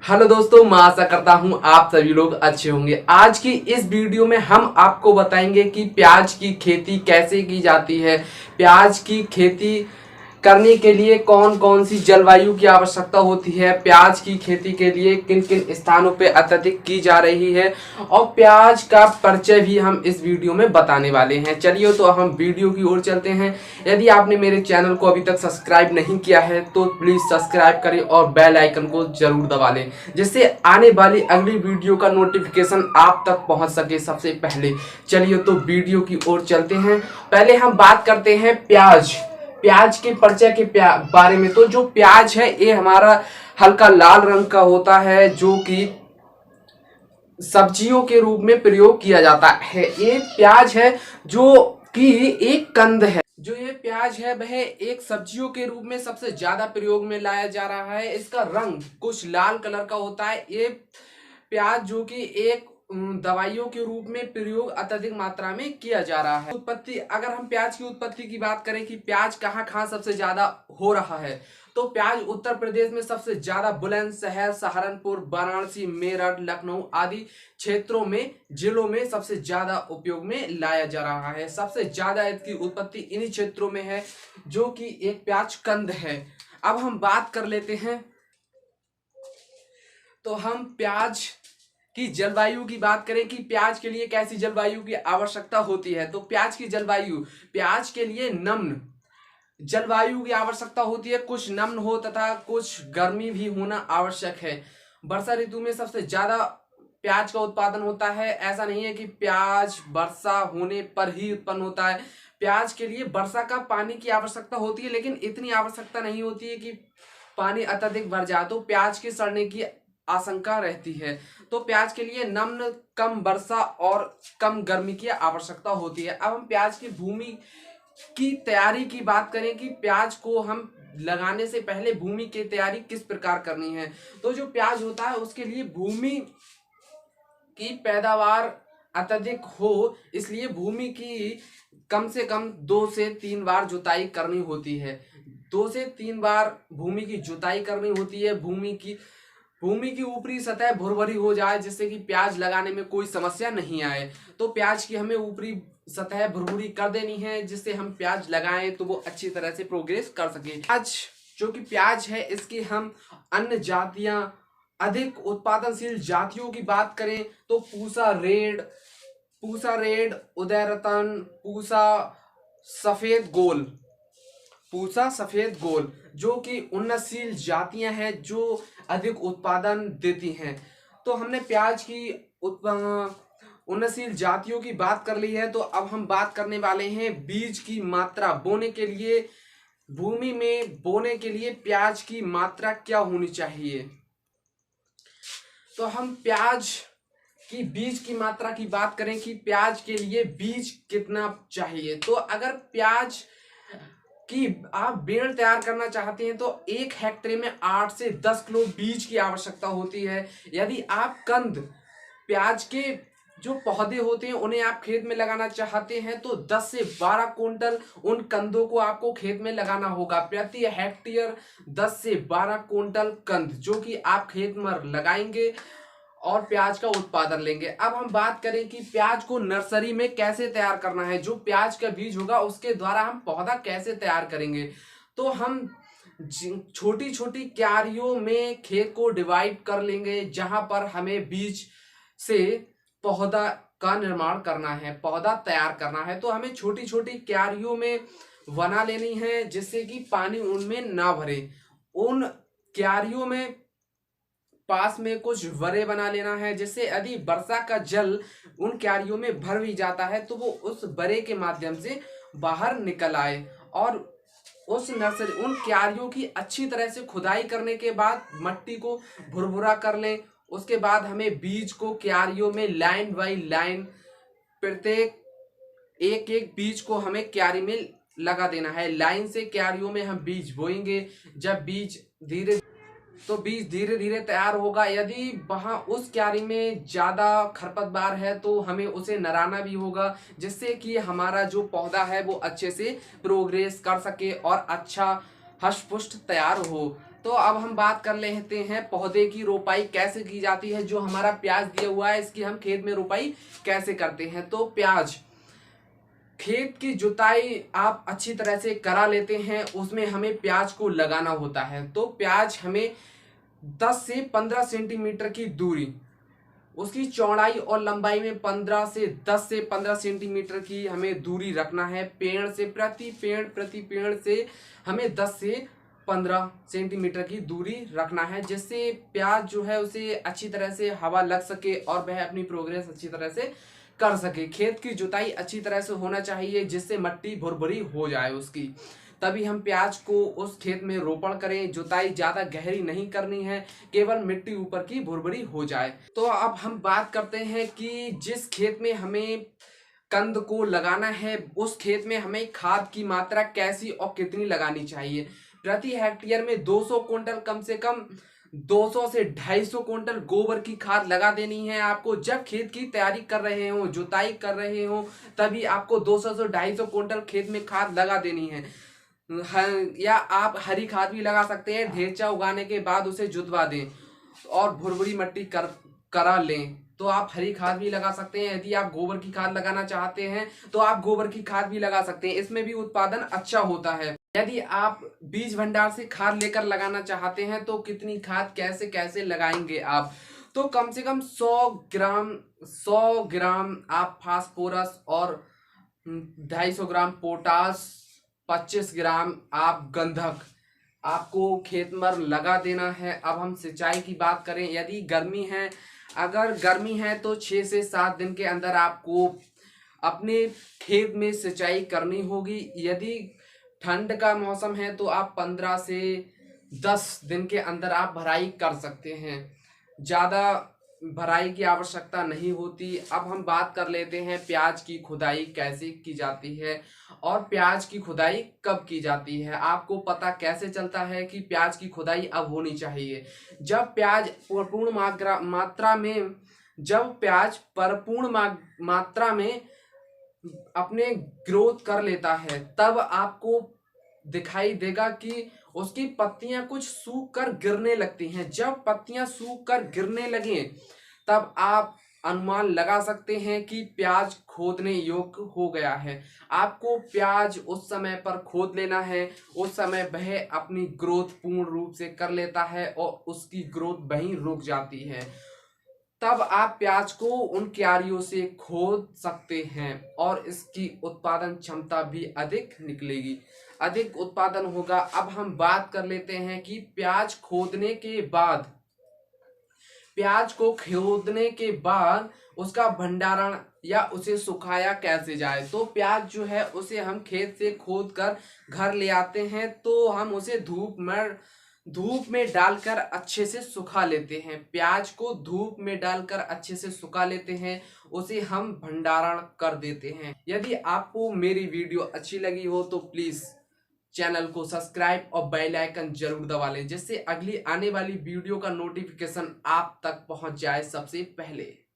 Hello दोस्तों, मैं आशा करता हूं आप सभी लोग अच्छे होंगे। आज की इस वीडियो में हम आपको बताएंगे कि प्याज की खेती कैसे की जाती है। प्याज की खेती करने के लिए कौन कौन सी जलवायु की आवश्यकता होती है, प्याज की खेती के लिए किन किन स्थानों पे अत्यधिक की जा रही है और प्याज का परिचय भी हम इस वीडियो में बताने वाले हैं। चलिए तो हम वीडियो की ओर चलते हैं। यदि आपने मेरे चैनल को अभी तक सब्सक्राइब नहीं किया है तो प्लीज सब्सक्राइब करें और बेल आइकन को जरूर दबा लें, जिससे आने वाली अगली वीडियो का नोटिफिकेशन आप तक पहुंच सके सबसे पहले। चलिए तो वीडियो की ओर चलते हैं। पहले हम बात करते हैं प्याज के परिचय के बारे में। तो जो प्याज है ये हमारा हल्का लाल रंग का होता है, जो कि सब्जियों के रूप में प्रयोग किया जाता है। ये प्याज है जो कि एक कंद है। जो ये प्याज है वह एक सब्जियों के रूप में सबसे ज्यादा प्रयोग में लाया जा रहा है। इसका रंग कुछ लाल कलर का होता है। ये प्याज जो कि एक दवाइयों के रूप में प्रयोग अत्यधिक मात्रा में किया जा रहा है। उत्पत्ति, अगर हम प्याज की उत्पत्ति की बात करें कि प्याज कहाँ सबसे ज्यादा हो रहा है, तो प्याज उत्तर प्रदेश में सबसे ज्यादा बुलंदशहर, सहारनपुर, वाराणसी, मेरठ, लखनऊ आदि क्षेत्रों में, जिलों में सबसे ज्यादा उपयोग में लाया जा रहा है। सबसे ज्यादा इसकी उत्पत्ति इन्हीं क्षेत्रों में है, जो कि एक प्याज कंद है। अब हम बात कर लेते हैं, तो हम प्याज की जलवायु की बात करें कि प्याज के लिए कैसी जलवायु की आवश्यकता होती है। तो प्याज की जलवायु, प्याज के लिए नम्र जलवायु की आवश्यकता होती है। कुछ नम्र हो तथा कुछ गर्मी भी होना आवश्यक है। वर्षा ऋतु में सबसे ज्यादा प्याज का उत्पादन होता है। ऐसा नहीं है कि प्याज वर्षा होने पर ही उत्पन्न होता है। प्याज के लिए वर्षा का पानी की आवश्यकता होती है, लेकिन इतनी आवश्यकता नहीं होती है कि पानी अत्यधिक भर जाए तो प्याज के सड़ने की आशंका रहती है। तो प्याज के लिए नम्र, कम वर्षा और कम गर्मी की आवश्यकता होती है। अब हम प्याज की भूमि की तैयारी की बात करें कि प्याज को हम लगाने से पहले भूमि की तैयारी किस प्रकार करनी है। तो जो प्याज होता है उसके लिए भूमि की पैदावार अत्यधिक हो, इसलिए भूमि की कम से कम 2 से 3 बार जुताई करनी होती है। 2 से 3 बार भूमि की जुताई करनी होती है। भूमि की ऊपरी सतह भुरभुरी हो जाए, जिससे कि प्याज लगाने में कोई समस्या नहीं आए। तो प्याज की हमें ऊपरी सतह भुरभुरी कर देनी है, जिससे हम प्याज लगाएं तो वो अच्छी तरह से प्रोग्रेस कर सके। आज जो कि प्याज है, इसकी हम अन्य जातियां, अधिक उत्पादनशील जातियों की बात करें तो पूसा रेड, उदयरतन, पूसा सफेद गोल जो कि उन्नतशील जातियां हैं, जो अधिक उत्पादन देती हैं। तो हमने प्याज की उन्नतशील जातियों की बात कर ली है। तो अब हम बात करने वाले हैं बीज की मात्रा। बोने के लिए, भूमि में बोने के लिए प्याज की मात्रा क्या होनी चाहिए। तो हम प्याज की बीज की मात्रा की बात करें कि प्याज के लिए बीज कितना चाहिए। तो अगर प्याज कि आप बेल तैयार करना चाहते हैं तो 1 हेक्टेयर में 8 से 10 किलो बीज की आवश्यकता होती है। यदि आप कंद, प्याज के जो पौधे होते हैं उन्हें आप खेत में लगाना चाहते हैं तो 10 से 12 क्विंटल उन कंदों को आपको खेत में लगाना होगा। प्रति हेक्टेयर 10 से 12 क्विंटल कंद जो कि आप खेत में लगाएंगे और प्याज का उत्पादन लेंगे। अब हम बात करें कि प्याज को नर्सरी में कैसे तैयार करना है। जो प्याज का बीज होगा उसके द्वारा हम पौधा कैसे तैयार करेंगे। तो हम छोटी छोटी क्यारियों में खेत को डिवाइड कर लेंगे, जहां पर हमें बीज से पौधा का निर्माण करना है, पौधा तैयार करना है। तो हमें छोटी छोटी क्यारियों में बना लेनी है, जिससे कि पानी उनमें ना भरे। उन क्यारियों में पास में कुछ वरे बना लेना है, जिससे यदि वर्षा का जल उन क्यारियों में भर भी जाता है तो वो उस वरे के माध्यम से बाहर निकल आए। और उस नर्सरी, उन क्यारियों की अच्छी तरह से खुदाई करने के बाद मट्टी को भुरभुरा कर लें। उसके बाद हमें बीज को क्यारियों में लाइन बाई लाइन, प्रत्येक एक एक बीज को हमें क्यारी में लगा देना है। लाइन से क्यारियों में हम बीज बोएंगे। जब बीज धीरे धीरे तैयार होगा। यदि वहां उस क्यारी में ज्यादा खरपतवार है तो हमें उसे नराना भी होगा, जिससे कि हमारा जो पौधा है वो अच्छे से प्रोग्रेस कर सके और अच्छा हष्ट पुष्ट तैयार हो। तो तो अब हम बात कर लेते हैं पौधे की रोपाई कैसे की जाती है। जो हमारा प्याज दिया हुआ है इसकी हम खेत में रोपाई कैसे करते हैं। तो प्याज खेत की जुताई आप अच्छी तरह से करा लेते हैं, उसमें हमें प्याज को लगाना होता है। तो प्याज हमें 10 से 15 सेंटीमीटर की दूरी, उसकी चौड़ाई और लंबाई में 15 से 10 से 15 सेंटीमीटर की हमें दूरी रखना है। पेड़ से प्रति पेड़ से हमें 10 से 15 सेंटीमीटर की दूरी रखना है, जिससे प्याज जो है उसे अच्छी तरह से हवा लग सके और वह अपनी प्रोग्रेस अच्छी तरह से कर सके। खेत की जुताई अच्छी तरह से होना चाहिए जिससे मिट्टी भुरभुरी हो जाए उसकी, तभी हम प्याज को उस खेत में रोपण करें। जुताई ज्यादा गहरी नहीं करनी है, केवल मिट्टी ऊपर की भुरभुरी हो जाए। तो अब हम बात करते हैं कि जिस खेत में हमें कंद को लगाना है उस खेत में हमें खाद की मात्रा कैसी और कितनी लगानी चाहिए। प्रति हेक्टेयर में 200 क्विंटल, कम से कम 200 से 250 क्विंटल गोबर की खाद लगा देनी है आपको। जब खेत की तैयारी कर रहे हो, जुताई कर रहे हो, तभी आपको 200 से 250 क्विंटल खेत में खाद लगा देनी है। या आप हरी खाद भी लगा सकते हैं। ढेंचा उगाने के बाद उसे जुतवा दें और भुरभुरी मिट्टी करा लें, तो आप हरी खाद भी लगा सकते हैं। यदि आप गोबर की खाद लगाना चाहते हैं तो आप गोबर की खाद भी लगा सकते हैं, इसमें भी उत्पादन अच्छा होता है। यदि आप बीज भंडार से खाद लेकर लगाना चाहते हैं तो कितनी खाद कैसे कैसे लगाएंगे आप, तो कम से कम 100 ग्राम आप फास्फोरस और 250 ग्राम पोटास, 25 ग्राम आप गंधक आपको खेत में लगा देना है। अब हम सिंचाई की बात करें, यदि गर्मी है, अगर गर्मी है तो 6 से 7 दिन के अंदर आपको अपने खेत में सिंचाई करनी होगी। यदि ठंड का मौसम है तो आप 15 से 10 दिन के अंदर आप भराई कर सकते हैं, ज़्यादा भराई की आवश्यकता नहीं होती। अब हम बात कर लेते हैं प्याज की खुदाई कैसे की जाती है और प्याज की खुदाई कब की जाती है। आपको पता कैसे चलता है कि प्याज की खुदाई अब होनी चाहिए? जब प्याज भरपूर मात्रा में, जब प्याज भरपूर मात्रा में अपने ग्रोथ कर लेता है, तब आपको दिखाई देगा कि उसकी पत्तियां कुछ सूख कर गिरने लगती हैं। जब पत्तियां सूख कर गिरने लगे तब आप अनुमान लगा सकते हैं कि प्याज खोदने योग्य हो गया है। आपको प्याज उस समय पर खोद लेना है, उस समय वह अपनी ग्रोथ पूर्ण रूप से कर लेता है और उसकी ग्रोथ वहीं रुक जाती है। तब आप प्याज को उन क्यारियों से खोद सकते हैं और इसकी उत्पादन क्षमता भी अधिक निकलेगी, अधिक उत्पादन होगा। अब हम बात कर लेते हैं कि प्याज खोदने के बाद, प्याज को खोदने के बाद उसका भंडारण या उसे सुखाया कैसे जाए। तो प्याज जो है उसे हम खेत से खोद कर घर ले आते हैं, तो हम उसे धूप में डालकर अच्छे से सुखा लेते हैं। प्याज को धूप में डालकर अच्छे से सुखा लेते हैं, उसे हम भंडारण कर देते हैं। यदि आपको मेरी वीडियो अच्छी लगी हो तो प्लीज चैनल को सब्सक्राइब और बेल आइकन जरूर दबा लें, जिससे अगली आने वाली वीडियो का नोटिफिकेशन आप तक पहुंच जाए सबसे पहले।